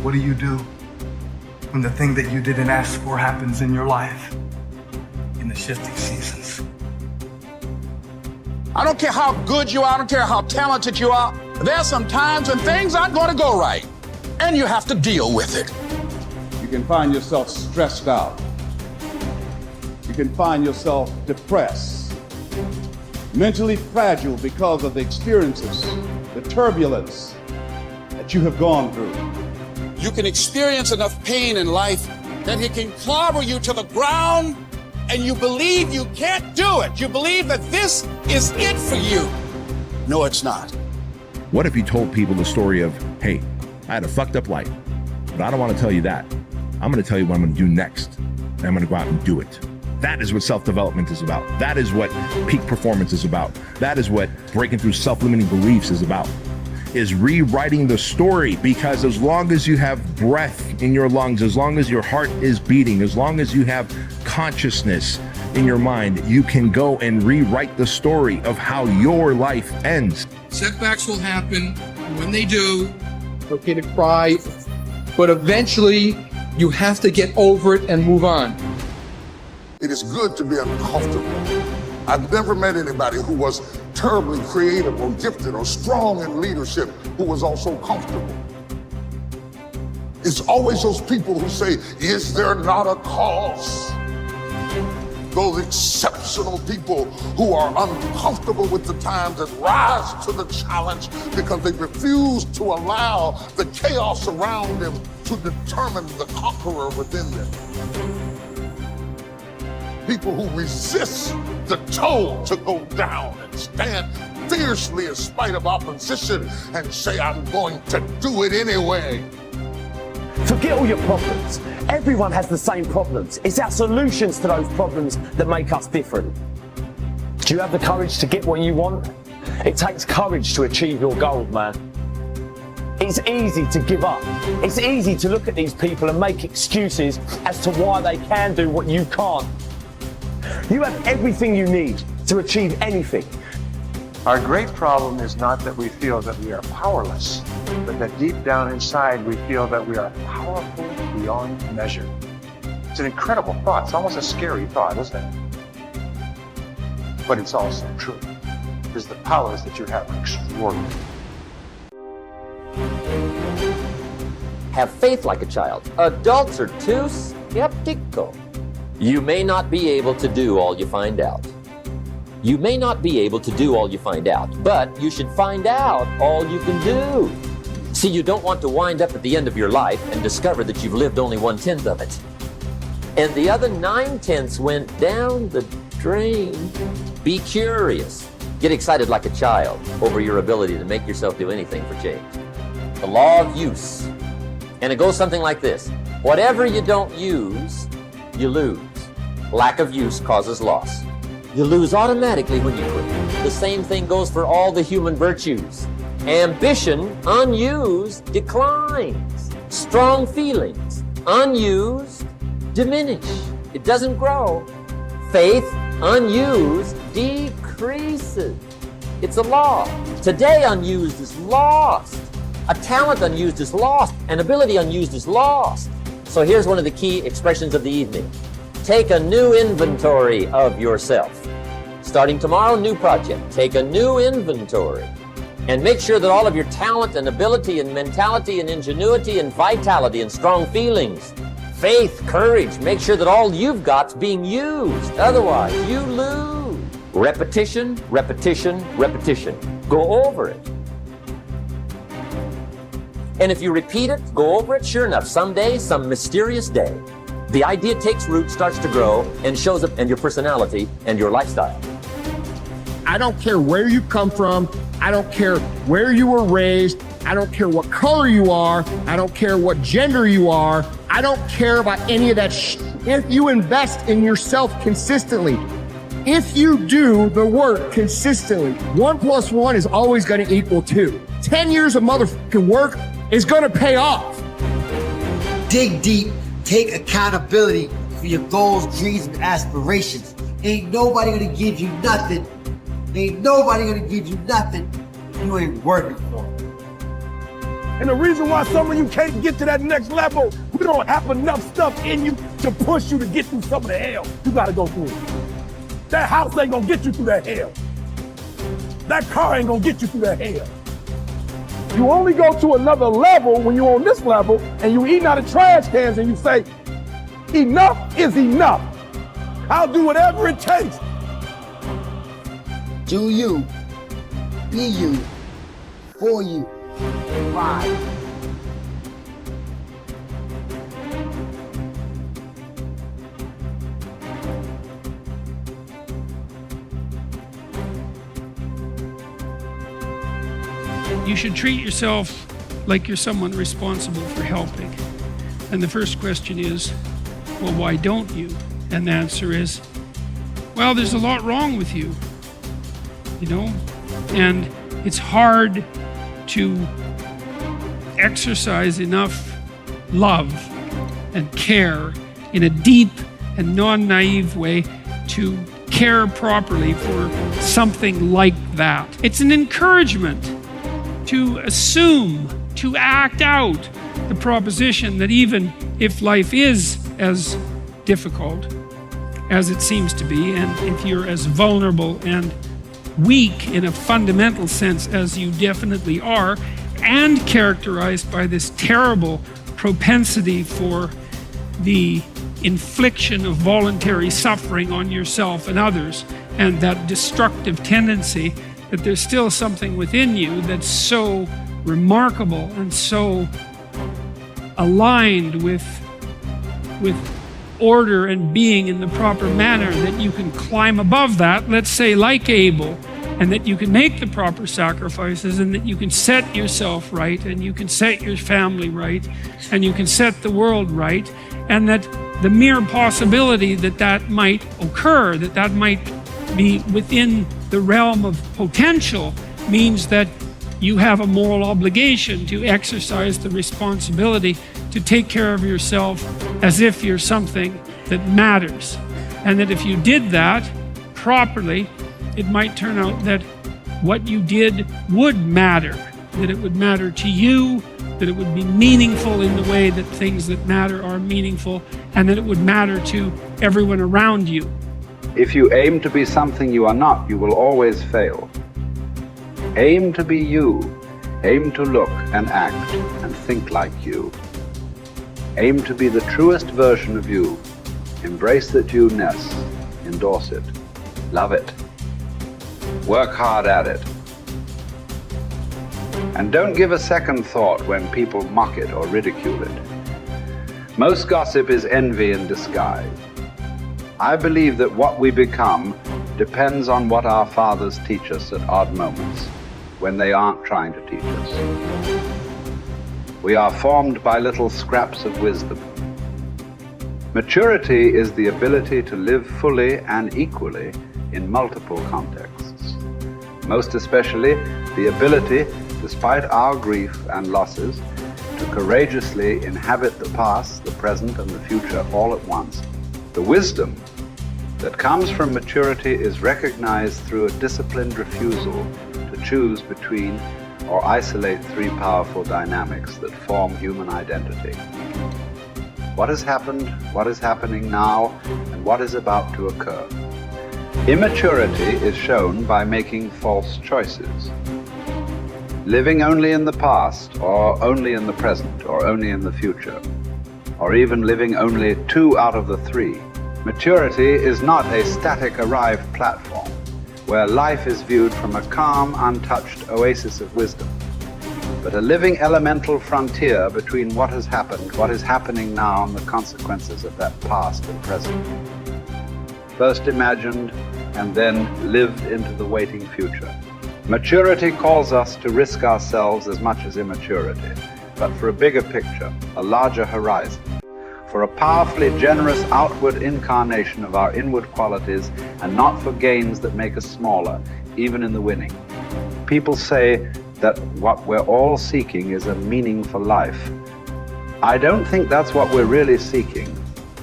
What do you do when the thing that you didn't ask for happens in your life in the shifting seasons? I don't care how good you are, I don't care how talented you are. There are some times when things aren't going to go right, and you have to deal with it. You can find yourself stressed out. You can find yourself depressed, mentally fragile because of the experiences, the turbulence that you have gone through. You can experience enough pain in life that it can clobber you to the ground, and you believe you can't do it. You believe that this is it for you. No, it's not. What if you told people the story of, hey, I had a fucked up life, but I don't want to tell you that. I'm going to tell you what I'm going to do next, and I'm going to go out and do it. That is what self-development is about. That is what peak performance is about. That is what breaking through self-limiting beliefs is about, is rewriting the story. Because as long as you have breath in your lungs, as long as your heart is beating, as long as you have consciousness in your mind, you can go and rewrite the story of how your life ends. Setbacks will happen. When they do, it's okay to cry, but eventually you have to get over it and move on. It is good to be uncomfortable. I've never met anybody who was terribly creative or gifted or strong in leadership who was also comfortable. It's always those people who say, is there not a cause? Those exceptional people who are uncomfortable with the times and rise to the challenge because they refuse to allow the chaos around them to determine the conqueror within them. People who resist the toll to go down and stand fiercely in spite of opposition and say, I'm going to do it anyway. Forget all your problems. Everyone has the same problems. It's our solutions to those problems that make us different. Do you have the courage to get what you want? It takes courage to achieve your goals, man. It's easy to give up. It's easy to look at these people and make excuses as to why they can do what you can't. You have everything you need to achieve anything. Our great problem is not that we feel that we are powerless, but that deep down inside we feel that we are powerful beyond measure. It's an incredible thought. It's almost a scary thought, isn't it? But it's also true, because the powers that you have are extraordinary. Have faith like a child. Adults are too skeptical. You may not be able to do all you find out. You may not be able to do all you find out, but you should find out all you can do. See, you don't want to wind up at the end of your life and discover that you've lived only 1/10 of it. And the other 9/10 went down the drain. Be curious. Get excited like a child over your ability to make yourself do anything for change. The law of use. And it goes something like this. Whatever you don't use, you lose. Lack of use causes loss. You lose automatically when you quit. The same thing goes for all the human virtues. Ambition, unused, declines. Strong feelings, unused, diminish. It doesn't grow. Faith, unused, decreases. It's a law. Today unused is lost. A talent unused is lost. An ability unused is lost. So here's one of the key expressions of the evening. Take a new inventory of yourself. Starting tomorrow, new project. Take a new inventory and make sure that all of your talent and ability and mentality and ingenuity and vitality and strong feelings, faith, courage, make sure that all you've got's being used. Otherwise, you lose. Repetition, repetition, repetition. Go over it. And if you repeat it, go over it, sure enough, someday, some mysterious day, the idea takes root, starts to grow, and shows up in your personality and your lifestyle. I don't care where you come from. I don't care where you were raised. I don't care what color you are. I don't care what gender you are. I don't care about any of that If you invest in yourself consistently, if you do the work consistently, 1 + 1 is always going to equal 2. 10 years of motherfucking work is going to pay off. Dig deep. Take accountability for your goals, dreams, and aspirations. Ain't nobody gonna give you nothing. Ain't nobody gonna give you nothing you ain't working for. And the reason why some of you can't get to that next level, we don't have enough stuff in you to push you to get through some of the hell you gotta go through. That house ain't gonna get you through that hell. That car ain't gonna get you through that hell. You only go to another level when you're on this level and you eating out of trash cans and you say, enough is enough. I'll do whatever it takes. Do you, be you, for you. Right. You should treat yourself like you're someone responsible for helping. And the first question is, well, why don't you? And the answer is, well, there's a lot wrong with you, you know? And it's hard to exercise enough love and care in a deep and non-naive way to care properly for something like that. It's an encouragement to assume, to act out the proposition that even if life is as difficult as it seems to be, and if you're as vulnerable and weak in a fundamental sense as you definitely are, and characterized by this terrible propensity for the infliction of voluntary suffering on yourself and others, and that destructive tendency, that there's still something within you that's so remarkable and so aligned with order and being in the proper manner that you can climb above that, let's say like Abel, and that you can make the proper sacrifices, and that you can set yourself right, and you can set your family right, and you can set the world right, and that the mere possibility that that might occur, that that might be within the realm of potential, means that you have a moral obligation to exercise the responsibility to take care of yourself as if you're something that matters. And that if you did that properly, it might turn out that what you did would matter, that it would matter to you, that it would be meaningful in the way that things that matter are meaningful, and that it would matter to everyone around you. If you aim to be something you are not, you will always fail. Aim to be you. Aim to look and act and think like you. Aim to be the truest version of you. Embrace that you-ness. Endorse it. Love it. Work hard at it. And don't give a second thought when people mock it or ridicule it. Most gossip is envy in disguise. I believe that what we become depends on what our fathers teach us at odd moments, when they aren't trying to teach us. We are formed by little scraps of wisdom. Maturity is the ability to live fully and equally in multiple contexts. Most especially, the ability, despite our grief and losses, to courageously inhabit the past, the present, and the future all at once. The wisdom that comes from maturity is recognized through a disciplined refusal to choose between or isolate three powerful dynamics that form human identity. What has happened, what is happening now, and what is about to occur. Immaturity is shown by making false choices. Living only in the past, or only in the present, or only in the future, or even living only 2 out of the 3. Maturity is not a static arrived platform where life is viewed from a calm, untouched oasis of wisdom, but a living elemental frontier between what has happened, what is happening now, and the consequences of that past and present. First imagined and then lived into the waiting future. Maturity calls us to risk ourselves as much as immaturity, but for a bigger picture, a larger horizon, for a powerfully generous outward incarnation of our inward qualities, and not for gains that make us smaller, even in the winning. People say that what we're all seeking is a meaningful life. I don't think that's what we're really seeking.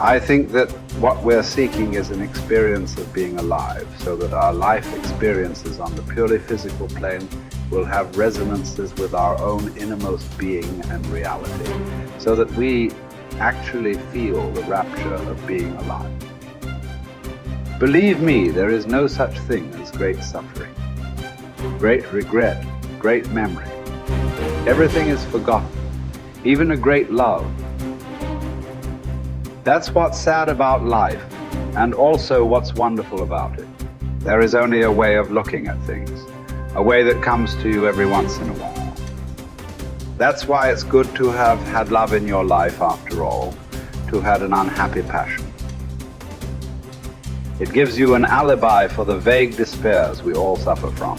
I think that what we're seeking is an experience of being alive, so that our life experiences on the purely physical plane will have resonances with our own innermost being and reality, so that we actually feel the rapture of being alive. Believe me, there is no such thing as great suffering, great regret, great memory. Everything is forgotten, even a great love. That's what's sad about life, and also what's wonderful about it. There is only a way of looking at things, a way that comes to you every once in a while. That's why it's good to have had love in your life after all, to have had an unhappy passion. It gives you an alibi for the vague despairs we all suffer from.